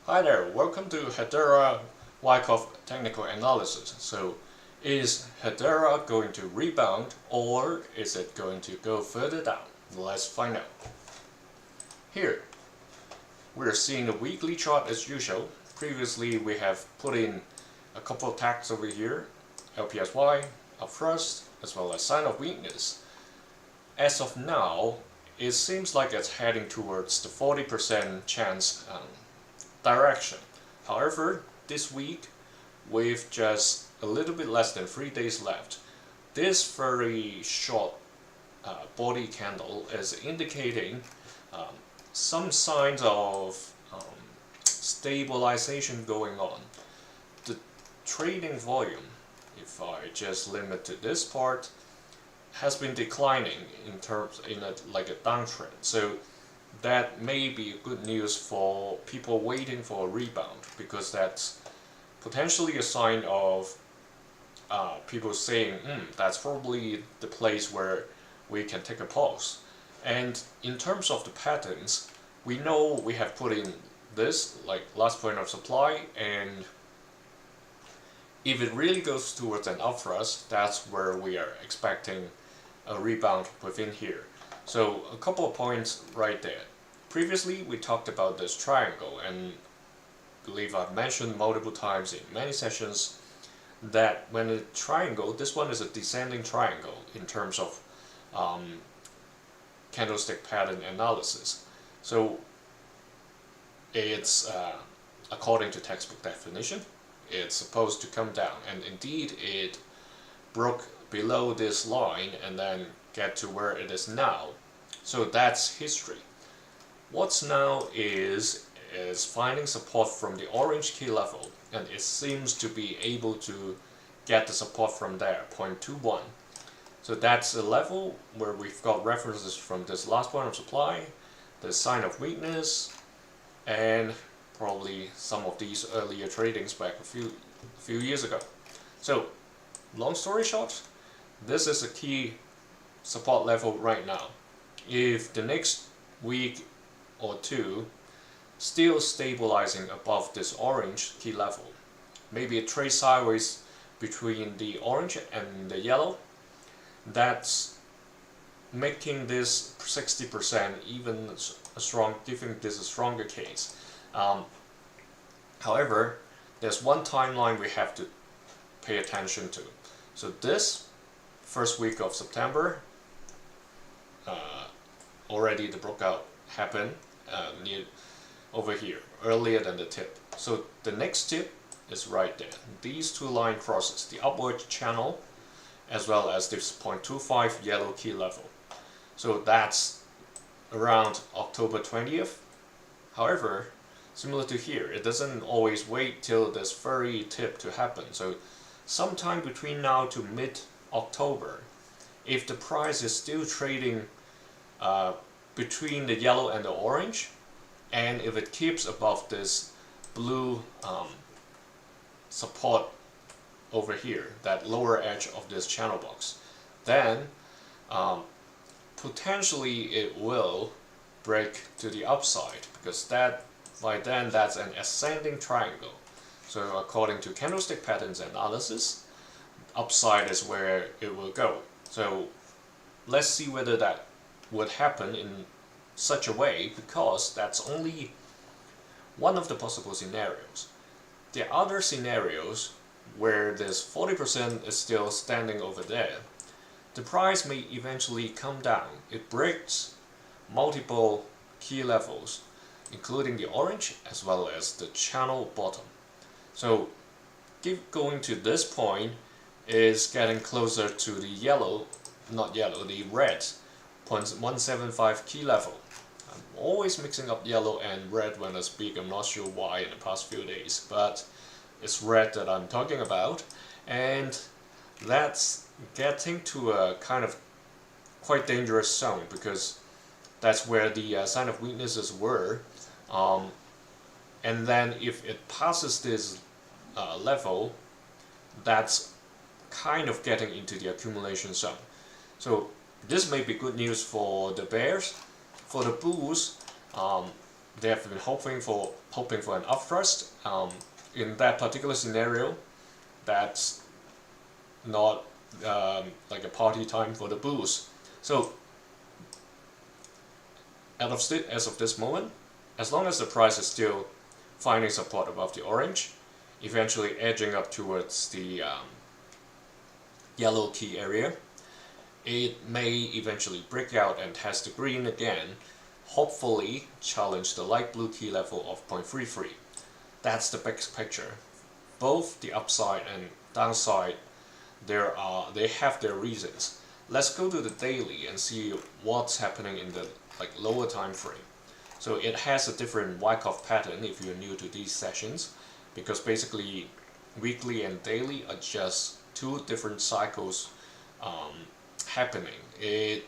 Hi there, welcome to Hedera Wyckoff technical analysis. So, is Hedera going to rebound or is it going to go further down? Let's find out. Here, we're seeing a weekly chart as usual. Previously, we have put in a couple of tags over here, LPSY, up thrust, as well as sign of weakness. As of now, it seems like it's heading towards the 40% chance direction. However, this week, with just a little bit less than 3 days left, this very short body candle is indicating some signs of stabilization going on. The trading volume, if I just limit to this part, has been declining in a downtrend. So that may be good news for people waiting for a rebound, because that's potentially a sign of people saying, that's probably the place where we can take a pause. And in terms of the patterns, we know we have put in this like last point of supply, and if it really goes towards an upthrust, that's where we are expecting a rebound within here. So a couple of points right there. Previously we talked about this triangle, and I believe I've mentioned multiple times in many sessions that when a triangle, this one is a descending triangle in terms of candlestick pattern analysis. So it's according to textbook definition, it's supposed to come down, and indeed it broke below this line and then get to where it is now. So that's history. What's now is finding support from the orange key level, and it seems to be able to get the support from there, 0.21. So that's a level where we've got references from this last point of supply, the sign of weakness, and probably some of these earlier tradings back a few years ago. So long story short, this is a key support level right now. If the next week or two still stabilizing above this orange key level, maybe a trade sideways between the orange and the yellow, that's making this 60% even a strong, giving this a stronger case. However, there's one timeline we have to pay attention to. So this first week of September, already the breakout happened near over here, earlier than the tip. So the next tip is right there. These two line crosses, the upward channel as well as this 0.25 yellow key level. So that's around October 20th. However, similar to here, it doesn't always wait till this very tip to happen. So sometime between now to mid-October, if the price is still trading between the yellow and the orange, and if it keeps above this blue support over here, that lower edge of this channel box, then potentially it will break to the upside, because that by then that's an ascending triangle. So according to candlestick patterns analysis, upside is where it will go. So let's see whether that would happen in such a way, because that's only one of the possible scenarios. The other scenarios where this 40% is still standing over there, the price may eventually come down. It breaks multiple key levels, including the orange as well as the channel bottom. So going to this point is getting closer to the yellow, not yellow, the red 0.175 key level. I'm always mixing up yellow and red when I speak. I'm not sure why in the past few days, but it's red that I'm talking about, and that's getting to a kind of quite dangerous zone, because that's where the sign of weaknesses were, and then if it passes this level, that's kind of getting into the accumulation zone. So this may be good news for the bears. For the bulls, they have been hoping for an upthrust. In that particular scenario, that's not like a party time for the bulls. So as of this moment, as long as the price is still finding support above the orange, eventually edging up towards the yellow key area, it may eventually break out and test the green again, hopefully challenge the light blue key level of 0.33. That's the big picture. Both the upside and downside, they have their reasons. Let's go to the daily and see what's happening in the lower time frame. So it has a different Wyckoff pattern if you're new to these sessions, because basically weekly and daily are just two different cycles happening. The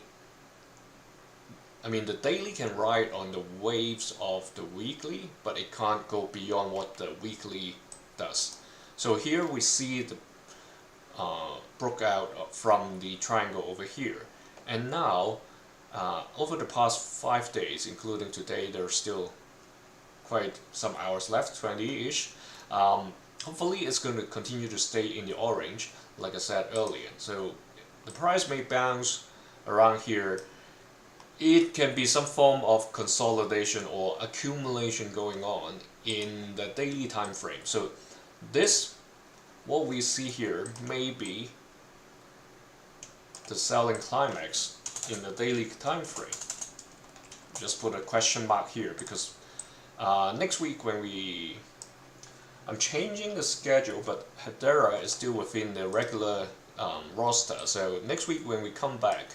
daily can ride on the waves of the weekly, but it can't go beyond what the weekly does. So here we see the broke out from the triangle over here, and now over the past 5 days, including today, there's still quite some hours left, 20-ish. Hopefully it's going to continue to stay in the orange, like I said earlier. So the price may bounce around here. It can be some form of consolidation or accumulation going on in the daily time frame. So this, what we see here, may be the selling climax in the daily time frame. Just put a question mark here, because next week when I'm changing the schedule, but Hedera is still within the regular roster. So next week when we come back,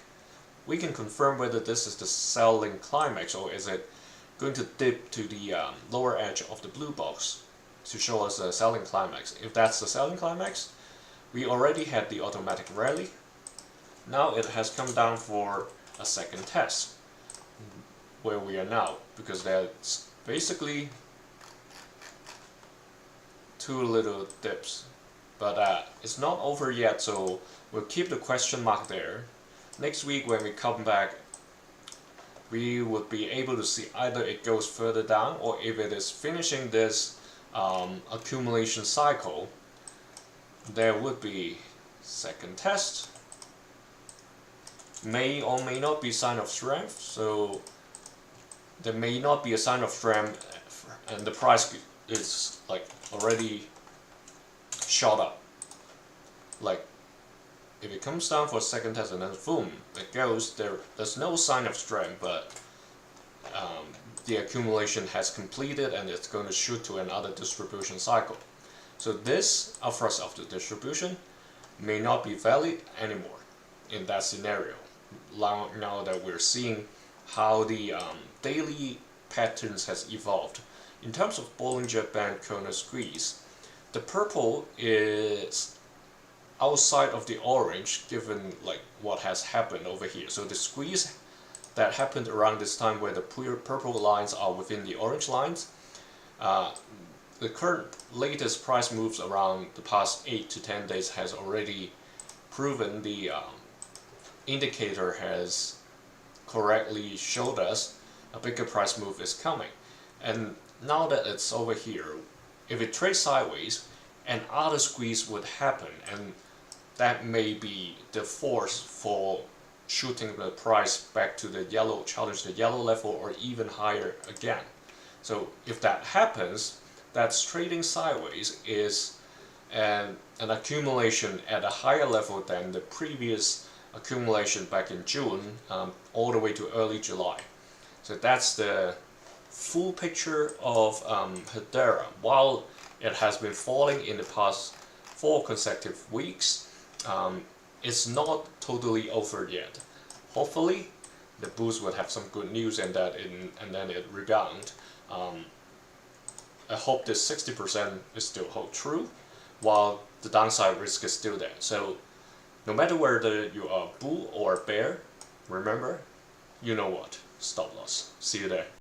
we can confirm whether this is the selling climax or is it going to dip to the lower edge of the blue box to show us a selling climax. If that's the selling climax, we already had the automatic rally. Now it has come down for a second test, where we are now, because that's basically two little dips. But it's not over yet, so we'll keep the question mark there. Next week when we come back, we would be able to see either it goes further down, or if it is finishing this accumulation cycle, there would be second test. May or may not be sign of strength, so there may not be a sign of strength and the price is already shot up. If it comes down for a second test and then boom, it goes, there's no sign of strength, but the accumulation has completed and it's going to shoot to another distribution cycle. So this upthrust of the distribution may not be valid anymore in that scenario. Now that we're seeing how the daily patterns has evolved. In terms of Bollinger Band corner squeeze, the purple is outside of the orange given what has happened over here. So the squeeze that happened around this time where the purple lines are within the orange lines, the current latest price moves around the past 8 to 10 days has already proven the indicator has correctly showed us a bigger price move is coming. And now that it's over here, if it trades sideways, another squeeze would happen, and that may be the force for shooting the price back to the yellow, challenge the yellow level or even higher again. So if that happens, that's trading sideways is an accumulation at a higher level than the previous accumulation back in June all the way to early July. So that's the full picture of Hedera. While it has been falling in the past 4 consecutive weeks, it's not totally over yet. Hopefully the bulls would have some good news and then it rebound. I hope this 60% is still hold true, while the downside risk is still there. So no matter whether you are bull or bear, remember, you know what, stop loss. See you there.